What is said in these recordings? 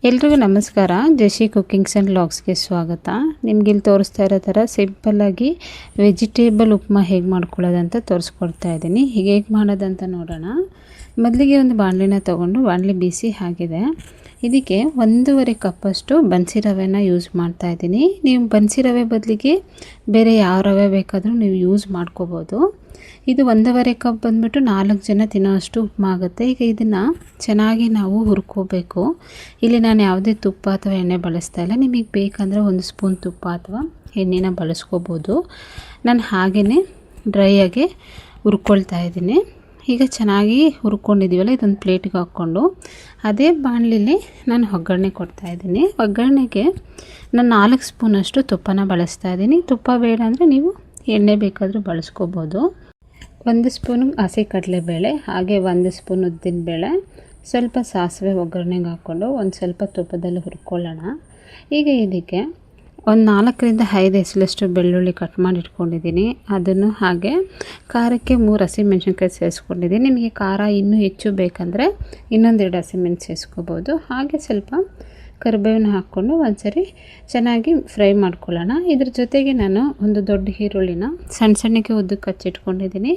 ಎಲ್ರಿಗೂ ನಮಸ್ಕಾರ. JC ಕುಕಿಂಗ್ಸ್ and ವ್ಲಾಗ್ಸ್ಗೆ ಸ್ವಾಗತ. ನಿಮ್ಗೆ ಇಲ್ಲಿ ತೋರಿಸ್ತಾ ಇರೋ ಥರ ಸಿಂಪಲ್ಲಾಗಿ ವೆಜಿಟೇಬಲ್ ಉಪ್ಮಾ ಹೇಗೆ ಮಾಡ್ಕೊಳ್ಳೋದಂತ ತೋರಿಸ್ಕೊಡ್ತಾ ಇದ್ದೀನಿ. ಹೇಗೆ ಮಾಡೋದಂತ ನೋಡೋಣ. ಮೊದಲಿಗೆ ಒಂದು ಬಾಣಲಿನ ತೊಗೊಂಡು ಬಾಣಲಿ ಬಿಸಿ ಆಗಿದೆ. ಇದಕ್ಕೆ 1.5 ಕಪ್ಪಷ್ಟು ಬನ್ಸಿ ರವೆನ ಯೂಸ್ ಮಾಡ್ತಾ ಇದ್ದೀನಿ. ನೀವು ಬನ್ಸಿ ರವೆ ಬದಲಿಗೆ ಬೇರೆ ಯಾವ ರವೆ ಬೇಕಾದರೂ ನೀವು ಯೂಸ್ ಮಾಡ್ಕೋಬೋದು. ಇದು 1.5 ಕಪ್ ಬಂದುಬಿಟ್ಟು 4 ಜನ ತಿನ್ನೋಷ್ಟು ಉಪ್ಮಾ ಆಗುತ್ತೆ. ಈಗ ಇದನ್ನು ಚೆನ್ನಾಗಿ ನಾವು ಹುರ್ಕೋಬೇಕು. ಇಲ್ಲಿ ನಾನು ಯಾವುದೇ ತುಪ್ಪ ಅಥವಾ ಎಣ್ಣೆ ಬಳಸ್ತಾ ಇಲ್ಲ. ನಿಮಗೆ ಬೇಕಂದರೆ 1 ಸ್ಪೂನ್ ತುಪ್ಪ ಅಥವಾ ಎಣ್ಣೆನ ಬಳಸ್ಕೋಬೋದು. ನಾನು ಹಾಗೆಯೇ ಡ್ರೈಯಾಗಿ ಹುರ್ಕೊಳ್ತಾ ಇದ್ದೀನಿ. ಈಗ ಚೆನ್ನಾಗಿ ಹುರ್ಕೊಂಡಿದ್ದೀವಲ್ಲ, ಇದೊಂದು ಪ್ಲೇಟಿಗೆ ಹಾಕ್ಕೊಂಡು ಅದೇ ಬಾಣಲಿಲಿ ನಾನು ಒಗ್ಗರಣೆ ಕೊಡ್ತಾಯಿದ್ದೀನಿ. ಒಗ್ಗರಣೆಗೆ ನಾನು 4 ಸ್ಪೂನಷ್ಟು ತುಪ್ಪನ ಬಳಸ್ತಾ ಇದ್ದೀನಿ. ತುಪ್ಪ ಬೇಡ ಅಂದರೆ ನೀವು ಎಣ್ಣೆ ಬೇಕಾದರೂ ಬಳಸ್ಕೋಬೋದು. 1 ಸ್ಪೂನು ಹಸಿ ಕಡಲೆಬೇಳೆ, ಹಾಗೆ 1 ಸ್ಪೂನ್ ಉದ್ದಿನಬೇಳೆ, ಸ್ವಲ್ಪ ಸಾಸಿವೆ ಒಗ್ಗರಣೆಗೆ ಹಾಕ್ಕೊಂಡು ಒಂದು ಸ್ವಲ್ಪ ತುಪ್ಪದಲ್ಲಿ ಹುರ್ಕೊಳ್ಳೋಣ. ಈಗ ಇದಕ್ಕೆ ಒಂದು 4ರಿಂದ 5 ಎಸಲಷ್ಟು ಬೆಳ್ಳುಳ್ಳಿ ಕಟ್ ಮಾಡಿ ಇಟ್ಕೊಂಡಿದ್ದೀನಿ. ಅದನ್ನು ಹಾಗೆ ಖಾರಕ್ಕೆ 3 ಹಸಿಮೆಣ್ಸಿನ್ಕಾಯಿ ಸೇರಿಸ್ಕೊಂಡಿದ್ದೀನಿ. ನಿಮಗೆ ಖಾರ ಇನ್ನೂ ಹೆಚ್ಚು ಬೇಕಂದರೆ ಇನ್ನೊಂದೆರಡು ಹಸಿಮೆಣ್ಸು ಸೇರಿಸ್ಕೋಬೋದು. ಹಾಗೆ ಸ್ವಲ್ಪ ಕರಿಬೇವನ್ನ ಹಾಕ್ಕೊಂಡು ಒಂದ್ಸರಿ ಚೆನ್ನಾಗಿ ಫ್ರೈ ಮಾಡ್ಕೊಳ್ಳೋಣ. ಇದ್ರ ಜೊತೆಗೆ ನಾನು ಒಂದು ದೊಡ್ಡ ಈರುಳ್ಳಿನ ಸಣ್ಣ ಸಣ್ಣಕ್ಕೆ ಉದ್ದಕ್ಕೆ ಹಚ್ಚಿಟ್ಕೊಂಡಿದ್ದೀನಿ.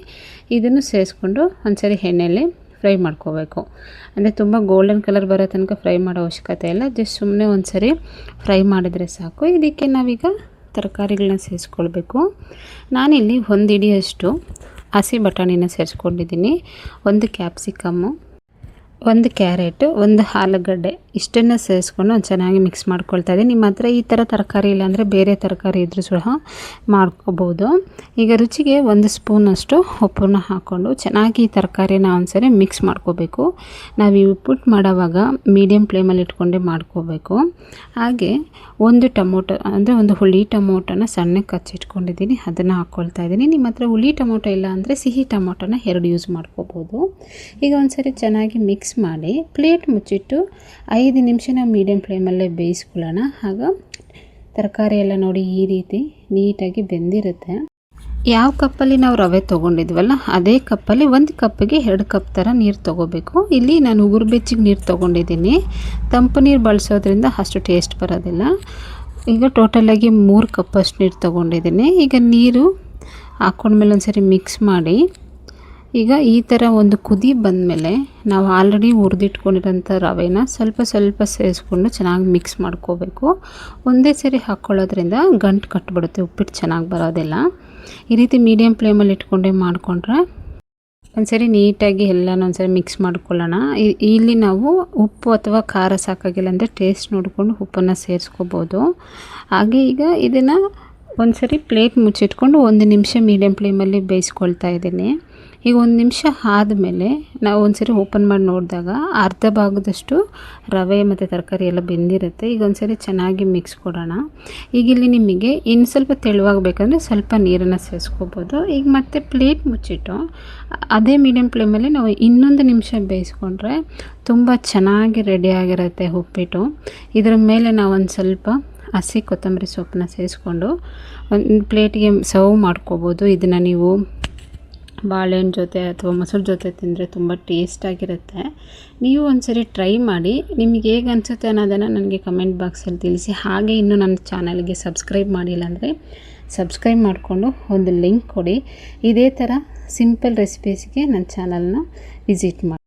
ಇದನ್ನು ಸೇರಿಸ್ಕೊಂಡು ಒಂದ್ಸರಿ ಎಣ್ಣೆಯಲ್ಲಿ ಫ್ರೈ ಮಾಡ್ಕೋಬೇಕು. ಅಂದರೆ ತುಂಬ ಗೋಲ್ಡನ್ ಕಲರ್ ಬರೋ ತನಕ ಫ್ರೈ ಮಾಡೋ ಅವಶ್ಯಕತೆ ಇಲ್ಲ. ಜಸ್ಟ್ ಸುಮ್ಮನೆ ಒಂದ್ಸರಿ ಫ್ರೈ ಮಾಡಿದರೆ ಸಾಕು. ಇದಕ್ಕೆ ನಾವೀಗ ತರಕಾರಿಗಳನ್ನ ಸೇರಿಸ್ಕೊಳ್ಬೇಕು. ನಾನಿಲ್ಲಿ 1 ಹಿಡಿಯಷ್ಟು ಹಸಿ ಬಟಾಣಿನ ಸೇರಿಸ್ಕೊಂಡಿದ್ದೀನಿ, 1 ಕ್ಯಾಪ್ಸಿಕಮ್ಮು, 1 ಕ್ಯಾರೆಟು, 1 ಆಲೂಗಡ್ಡೆ, ಇಷ್ಟನ್ನು ಸೇರಿಸ್ಕೊಂಡು ಒಂದು ಚೆನ್ನಾಗಿ ಮಿಕ್ಸ್ ಮಾಡ್ಕೊಳ್ತಾ ಇದ್ದೀನಿ. ನಿಮ್ಮ ಹತ್ರ ಈ ಥರ ತರಕಾರಿ ಇಲ್ಲಾಂದರೆ ಬೇರೆ ತರಕಾರಿ ಇದ್ರೂ ಸಹ ಮಾಡ್ಕೋಬೋದು. ಈಗ ರುಚಿಗೆ 1 ಸ್ಪೂನಷ್ಟು ಉಪ್ಪನ್ನು ಹಾಕ್ಕೊಂಡು ಚೆನ್ನಾಗಿ ಈ ತರಕಾರಿನ ಒಂದ್ಸರಿ ಮಿಕ್ಸ್ ಮಾಡ್ಕೋಬೇಕು. ನಾವು ಈ ಉಪ್ಪಿಟ್ಟು ಮಾಡೋವಾಗ ಮೀಡಿಯಮ್ ಫ್ಲೇಮಲ್ಲಿ ಇಟ್ಕೊಂಡೇ ಮಾಡ್ಕೋಬೇಕು. ಹಾಗೆ 1 ಟೊಮೊಟೊ ಅಂದರೆ 1 ಹುಳಿ ಟೊಮೊಟೊನ ಸಣ್ಣಕ್ಕೆ ಹಚ್ಚಿಟ್ಕೊಂಡಿದ್ದೀನಿ, ಅದನ್ನು ಹಾಕ್ಕೊಳ್ತಾ ಇದ್ದೀನಿ. ನಿಮ್ಮ ಹತ್ರ ಹುಳಿ ಟೊಮೊಟೊ ಇಲ್ಲ ಅಂದರೆ ಸಿಹಿ ಟೊಮೊಟೊನ 2 ಯೂಸ್ ಮಾಡ್ಕೋಬೋದು. ಈಗ ಒಂದ್ಸರಿ ಚೆನ್ನಾಗಿ ಮಿಕ್ಸ್ ಮಾಡಿ ಪ್ಲೇಟ್ ಮುಚ್ಚಿಟ್ಟು 5 ನಿಮಿಷನ ಮೀಡಿಯಮ್ ಫ್ಲೇಮಲ್ಲೇ ಬೇಯಿಸ್ಕೊಳ್ಳೋಣ. ಆಗ ತರಕಾರಿ ಎಲ್ಲ ನೋಡಿ ಈ ರೀತಿ ನೀಟಾಗಿ ಬೆಂದಿರುತ್ತೆ. ಯಾವ ಕಪ್ಪಲ್ಲಿ ನಾವು ರವೆ ತೊಗೊಂಡಿದ್ವಲ್ಲ ಅದೇ ಕಪ್ಪಲ್ಲಿ 1 ಕಪ್ಪಿಗೆ 2 ಕಪ್ ಥರ ನೀರು ತೊಗೋಬೇಕು. ಇಲ್ಲಿ ನಾನು ಉಗುರು ಬೆಚ್ಚಗೆ ನೀರು ತೊಗೊಂಡಿದ್ದೀನಿ. ತಂಪು ನೀರು ಬಳಸೋದ್ರಿಂದ ಅಷ್ಟು ಟೇಸ್ಟ್ ಬರೋದಿಲ್ಲ. ಈಗ ಟೋಟಲಾಗಿ 3 ಕಪ್ಪಷ್ಟು ನೀರು ತೊಗೊಂಡಿದ್ದೀನಿ. ಈಗ ನೀರು ಹಾಕ್ಕೊಂಡ್ಮೇಲೆ ಒಂದ್ಸರಿ ಮಿಕ್ಸ್ ಮಾಡಿ ಈಗ ಈ ಥರ ಒಂದು ಕುದಿ ಬಂದಮೇಲೆ ನಾವು ಆಲ್ರೆಡಿ ಹುರಿದಿಟ್ಕೊಂಡಿರೋಂಥ ರವೆನ ಸ್ವಲ್ಪ ಸ್ವಲ್ಪ ಸೇರಿಸ್ಕೊಂಡು ಚೆನ್ನಾಗಿ ಮಿಕ್ಸ್ ಮಾಡ್ಕೋಬೇಕು. ಒಂದೇ ಸರಿ ಹಾಕ್ಕೊಳ್ಳೋದ್ರಿಂದ ಗಂಟು ಕಟ್ಟಿಬಿಡುತ್ತೆ, ಉಪ್ಪಿಟ್ಟು ಚೆನ್ನಾಗಿ ಬರೋದಿಲ್ಲ. ಈ ರೀತಿ ಮೀಡಿಯಮ್ ಫ್ಲೇಮಲ್ಲಿ ಇಟ್ಕೊಂಡೇ ಮಾಡಿಕೊಂಡ್ರೆ ಒಂದ್ಸರಿ ನೀಟಾಗಿ ಎಲ್ಲನೂ ಒಂದ್ಸರಿ ಮಿಕ್ಸ್ ಮಾಡ್ಕೊಳ್ಳೋಣ. ಇಲ್ಲಿ ನಾವು ಉಪ್ಪು ಅಥವಾ ಖಾರ ಸಾಕಾಗಿಲ್ಲ ಅಂದರೆ ಟೇಸ್ಟ್ ನೋಡಿಕೊಂಡು ಉಪ್ಪನ್ನು ಸೇರಿಸ್ಕೋಬೋದು. ಹಾಗೆ ಈಗ ಇದನ್ನು ಒಂದ್ಸರಿ ಪ್ಲೇಟ್ ಮುಚ್ಚಿಟ್ಕೊಂಡು 1 ನಿಮಿಷ ಮೀಡಿಯಮ್ ಫ್ಲೇಮಲ್ಲಿ ಬೇಯಿಸ್ಕೊಳ್ತಾ ಇದ್ದೀನಿ. ಈಗ 1 ನಿಮಿಷ ಆದಮೇಲೆ ನಾವು ಒಂದ್ಸರಿ ಓಪನ್ ಮಾಡಿ ನೋಡಿದಾಗ ಅರ್ಧ ಭಾಗದಷ್ಟು ರವೆ ಮತ್ತು ತರಕಾರಿ ಎಲ್ಲ ಬೆಂದಿರುತ್ತೆ. ಈಗ ಒಂದ್ಸರಿ ಚೆನ್ನಾಗಿ ಮಿಕ್ಸ್ ಕೊಡೋಣ. ಈಗ ಇಲ್ಲಿ ನಿಮಗೆ ಇನ್ನು ಸ್ವಲ್ಪ ತೆಳುವಾಗಬೇಕಂದ್ರೆ ಸ್ವಲ್ಪ ನೀರನ್ನು ಸೇರಿಸ್ಕೋಬೋದು. ಈಗ ಮತ್ತೆ ಪ್ಲೇಟ್ ಮುಚ್ಚಿಟ್ಟು ಅದೇ ಮೀಡಿಯಮ್ ಫ್ಲೇಮಲ್ಲಿ ನಾವು ಇನ್ನೊಂದು ನಿಮಿಷ ಬೇಯಿಸ್ಕೊಂಡ್ರೆ ತುಂಬ ಚೆನ್ನಾಗಿ ರೆಡಿಯಾಗಿರುತ್ತೆ ಉಪ್ಪಿಟ್ಟು. ಇದರ ಮೇಲೆ ನಾವು ಒಂದು ಸ್ವಲ್ಪ ಹಸಿ ಕೊತ್ತಂಬರಿ ಸೊಪ್ಪನ್ನ ಸೇರಿಸ್ಕೊಂಡು ಒಂದು ಪ್ಲೇಟಿಗೆ ಸರ್ವ್ ಮಾಡ್ಕೋಬೋದು. ಇದನ್ನು ನೀವು ಬಾಳೆಹಣ್ಣು ಜೊತೆ ಅಥವಾ ಮೊಸರು ಜೊತೆ ತಿಂದರೆ ತುಂಬ ಟೇಸ್ಟಾಗಿರುತ್ತೆ. ನೀವು ಒಂದ್ಸರಿ ಟ್ರೈ ಮಾಡಿ, ನಿಮಗೆ ಹೇಗೆ ಅನಿಸುತ್ತೆ ಅನ್ನೋದನ್ನು ನನಗೆ ಕಮೆಂಟ್ ಬಾಕ್ಸಲ್ಲಿ ತಿಳಿಸಿ. ಹಾಗೆ ಇನ್ನೂ ನನ್ನ ಚಾನಲ್ಗೆ ಸಬ್ಸ್ಕ್ರೈಬ್ ಮಾಡಿಲ್ಲ ಅಂದರೆ ಸಬ್ಸ್ಕ್ರೈಬ್ ಮಾಡಿಕೊಂಡು ಒಂದು ಲಿಂಕ್ ಕೊಡಿ. ಇದೇ ಥರ ಸಿಂಪಲ್ ರೆಸಿಪೀಸ್ಗೆ ನನ್ನ ಚಾನಲ್ನ ವಿಸಿಟ್ ಮಾಡಿ.